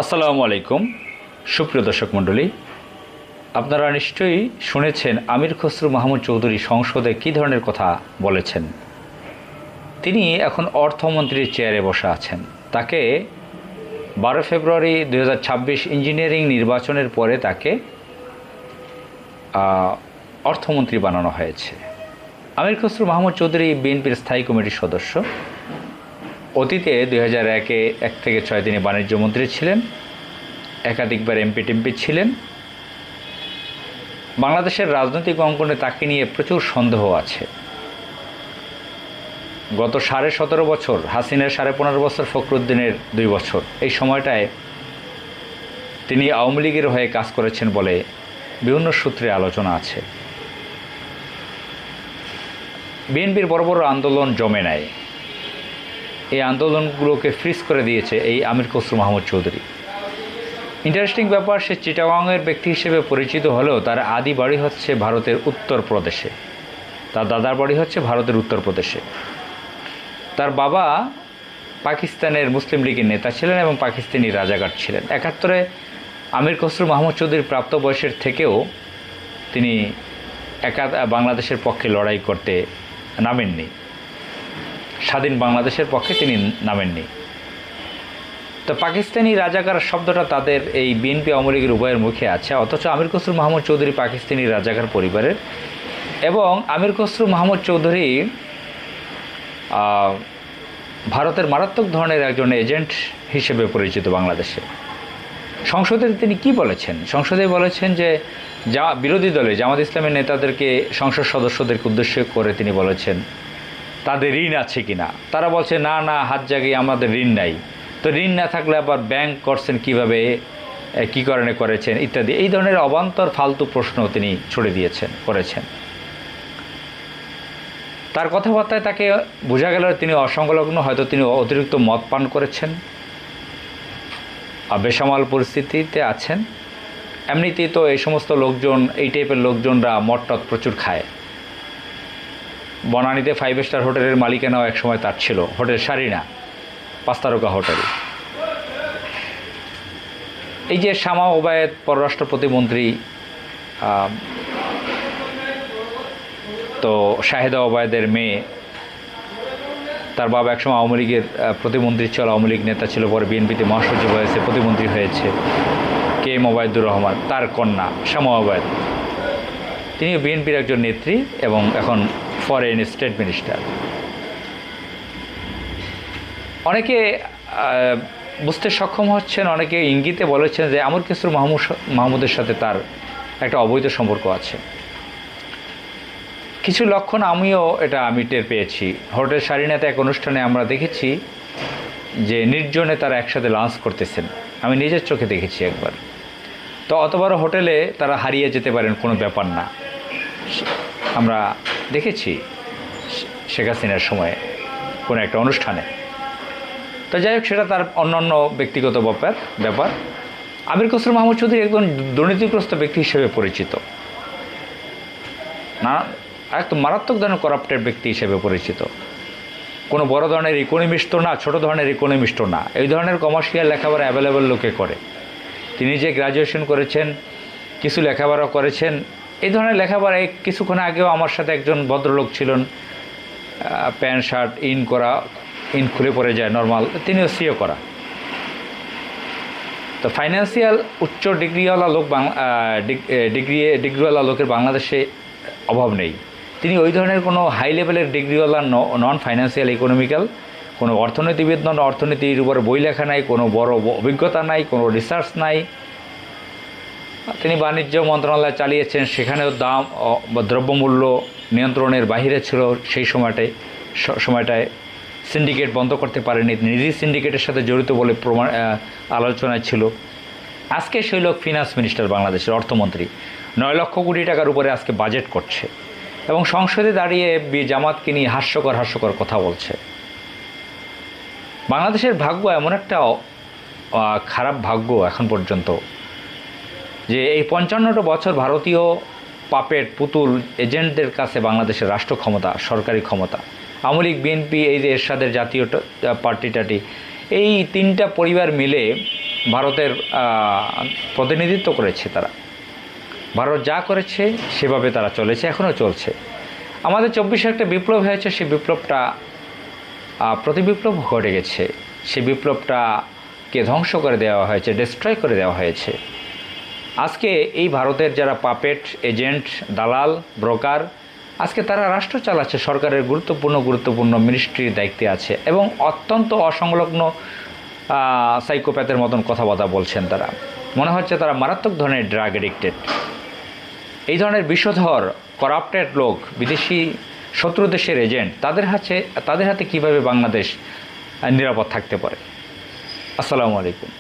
আসসালামু আলাইকুম সুপ্রিয় দর্শক মণ্ডলী, আপনারা নিশ্চয়ই শুনেছেন আমির খসরু মাহমুদ চৌধুরী সংসদে কী ধরনের কথা বলেছেন। তিনি এখন অর্থমন্ত্রীর চেয়ারে বসে আছেন। তাকে 12 ফেব্রুয়ারি 2026 ইঞ্জিনিয়ারিং নির্বাচনের পরে তাকে অর্থমন্ত্রী বানানো হয়েছে। আমির খসরু মাহমুদ চৌধুরী বিএনপির স্থায়ী কমিটির সদস্য। অতীতে 2001-এ 1 থেকে 6 তিনি বাণিজ্য মন্ত্রী ছিলেন, একাধিকবার এমপি ছিলেন। বাংলাদেশের রাজনৈতিক অঙ্গনে তাকে নিয়ে প্রচুর সন্দেহ আছে। গত 17.5 বছর, হাসিনার 15.5 বছর, ফখরুদ্দিনের 2 বছর, এই সময়টায় তিনি আওয়ামী লীগের হয়ে কাজ করেছেন বলে বিভিন্ন সূত্রে আলোচনা আছে। বিএনপির বড় বড় আন্দোলন জমে নেয়, এই আন্দোলনগুলোকে ফ্রিজ করে দিয়েছে এই আমির খসরু মাহমুদ চৌধুরী। ইন্টারেস্টিং ব্যাপার, সে চিটাগাংয়ের ব্যক্তি হিসেবে পরিচিত হলেও তার আদি বাড়ি হচ্ছে ভারতের উত্তরপ্রদেশে, তার দাদার বাড়ি হচ্ছে ভারতের উত্তরপ্রদেশে। তার বাবা পাকিস্তানের মুসলিম লীগের নেতা ছিলেন এবং পাকিস্তানি রাজাকার ছিলেন। 71-এ আমির খসরু মাহমুদ চৌধুরীর প্রাপ্ত বয়সের থেকেও তিনি বাংলাদেশের পক্ষে লড়াই করতে নামেননি, স্বাধীন বাংলাদেশের পক্ষে তিনি নামেননি। তো পাকিস্তানি রাজাকার শব্দটা তাদের এই বিএনপি আওয়ামী লীগের উভয়ের মুখে আছে, অথচ আমির খসরু মাহমুদ চৌধুরী পাকিস্তানি রাজাকার পরিবারের, এবং আমির খসরু মাহমুদ চৌধুরী ভারতের মারাত্মক ধরনের একজন এজেন্ট হিসেবে পরিচিত বাংলাদেশে। সংসদে তিনি কি বলেছেন? সংসদে বলেছেন যে বিরোধী দলে জামাত ইসলামের নেতাদেরকে, সংসদ সদস্যদেরকে উদ্দেশ্য করে তিনি বলেছেন তাদের ঋণ আছে কিনা। তারা বলছে না না, হাত জাগিয়ে আমাদের ঋণ নাই। তো ঋণ না থাকলে আবার ব্যাংক করছেন কিভাবে, কী কারণে করেছেন ইত্যাদি, এই ধরনের অবান্তর ফালতু প্রশ্ন তিনি ছুড়ে করেছেন। তার কথাবার্তায় তাকে বোঝা গেল তিনি অসংলগ্ন, হয়তো তিনি অতিরিক্ত মদ পান করেছেন, বেসামাল পরিস্থিতিতে আছেন। এমনিতেই তো এই সমস্ত লোকজন, এই টাইপের লোকজনরা মদ-টদ প্রচুর খায়। বনানীতে 5 স্টার হোটেলের মালিকানাও একসময় তার ছিল, হোটেল সারিনা 5 তারকা হোটেল। এই যে শামা ওবায়েদ পররাষ্ট্র প্রতিমন্ত্রী, তো শাহেদা ওবায়েদের মেয়ে, তার বাবা একসময় আওয়ামী লীগের প্রতিমন্ত্রী ছিল, আওয়ামী লীগ নেতা ছিল, পরে বিএনপিতে মহাসচিব হয়েছে, প্রতিমন্ত্রী হয়েছে। কে এম ওবায়দুর রহমান, তার কন্যা শামা ওবায়েদ, তিনি বিএনপির একজন নেত্রী এবং এখন ফরেন স্টেট মিনিস্টার। অনেকে বুঝতে সক্ষম হচ্ছেন, অনেকে ইঙ্গিতে বলেছেন যে আমির খসরু মাহমুদের সাথে তার একটা অবৈধ সম্পর্ক আছে। কিছু লক্ষণ আমি টের পেয়েছি। হোটেল সারিনাতে এক অনুষ্ঠানে আমরা দেখেছি যে নির্জনে তারা একসাথে লাঞ্চ করতেছেন, আমি নিজের চোখে দেখেছি একবার। তো অত বড় হোটেলে তারা হারিয়ে যেতে পারেন, কোনো ব্যাপার না, আমরা দেখেছি শেখ হাসিনার সময়ে কোনো একটা অনুষ্ঠানে। তো যাই হোক, সেটা তার অন্যান্য ব্যক্তিগত ব্যাপার। আমির খসরু মাহমুদ চৌধুরী একজন দুর্নীতিগ্রস্ত ব্যক্তি হিসেবে পরিচিত, না একদম মারাত্মক ধরনের করাপ্টেড ব্যক্তি হিসেবে পরিচিত। কোনো বড় ধরনের ইকোনমিস্টও না, ছোটো ধরনের ইকোনমিস্টও না, এই ধরনের কমার্শিয়াল লেখাপড়া অ্যাভেলেবেল লোকে করে। তিনি যে গ্র্যাজুয়েশন করেছেন, কিছু লেখাপড়া করেছেন, এই ধরনের লেখাপড়া। কিছুক্ষণ আগেও আমার সাথে একজন ভদ্রলোক ছিলেন, প্যান্ট শার্ট ইন খুলে পড়ে যায় নর্মাল, তিনিও সিও করা। তো ফাইন্যান্সিয়াল উচ্চ ডিগ্রিওয়ালা লোক, ডিগ্রিওয়ালা লোকের বাংলাদেশে অভাব নেই। তিনি ওই ধরনের কোনো হাই লেভেলের ডিগ্রিওয়ালা নন, ফাইন্যান্সিয়াল ইকোনমিক্যাল, কোনো অর্থনীতিবিদ নন, অর্থনীতির উপরে বই লেখা নাই, কোনো বড় অভিজ্ঞতা নাই, কোনো রিসার্চ নাই। তিনি বাণিজ্য মন্ত্রণালয় চালিয়েছেন, সেখানেও দাম দ্রব্যমূল্য নিয়ন্ত্রণের বাহিরে ছিল সেই সময়টায়। সিন্ডিকেট বন্ধ করতে পারেনি, নিজেই সিন্ডিকেটের সাথে জড়িত বলে আলোচনায় ছিল। আজকে সেই লোক ফিনান্স মিনিস্টার, বাংলাদেশের অর্থমন্ত্রী, 9 লক্ষ কোটি টাকার উপরে আজকে বাজেট করছে এবং সংসদে দাঁড়িয়ে জামাতকে নিয়ে হাস্যকর কথা বলছে। বাংলাদেশের ভাগ্য এমন একটা খারাপ ভাগ্য এখন পর্যন্ত যে এই 55টা বছর ভারতীয় পাপেট পুতুল এজেন্টদের কাছে বাংলাদেশের রাষ্ট্র ক্ষমতা, সরকারি ক্ষমতা, আওয়ামী লীগ, বিএনপি, এই যে এরশাদের জাতীয় পার্টি, এই 3টা পরিবার মিলে ভারতের প্রতিনিধিত্ব করেছে তারা। ভারত যা করেছে সেভাবে তারা চলেছে, এখনও চলছে। আমাদের 24-এ একটা বিপ্লব হয়েছে, সেই বিপ্লবটা প্রতিবিপ্লব ঘটে গেছে, সেই বিপ্লবটাকে ধ্বংস করে দেওয়া হয়েছে, ডিস্ট্রয় করে দেওয়া হয়েছে। আজকে এই ভারতের যারা পাপেট, এজেন্ট, দালাল, ব্রোকার, আজকে তারা রাষ্ট্র চালাচ্ছে, সরকারের গুরুত্বপূর্ণ মিনিস্ট্রির দায়িত্বে আছে এবং অত্যন্ত অসংলগ্ন সাইকোপ্যাথের মতন কথাবার্তা বলছেন তারা। মনে হচ্ছে তারা মারাত্মক ধরনের ড্রাগ এডিক্টেড। এই ধরনের বিষধর করাপ্টেড লোক, বিদেশি শত্রু দেশের এজেন্ট, তাদের হাতে কীভাবে বাংলাদেশ নিরাপদ থাকতে পারে? আসসালামু আলাইকুম।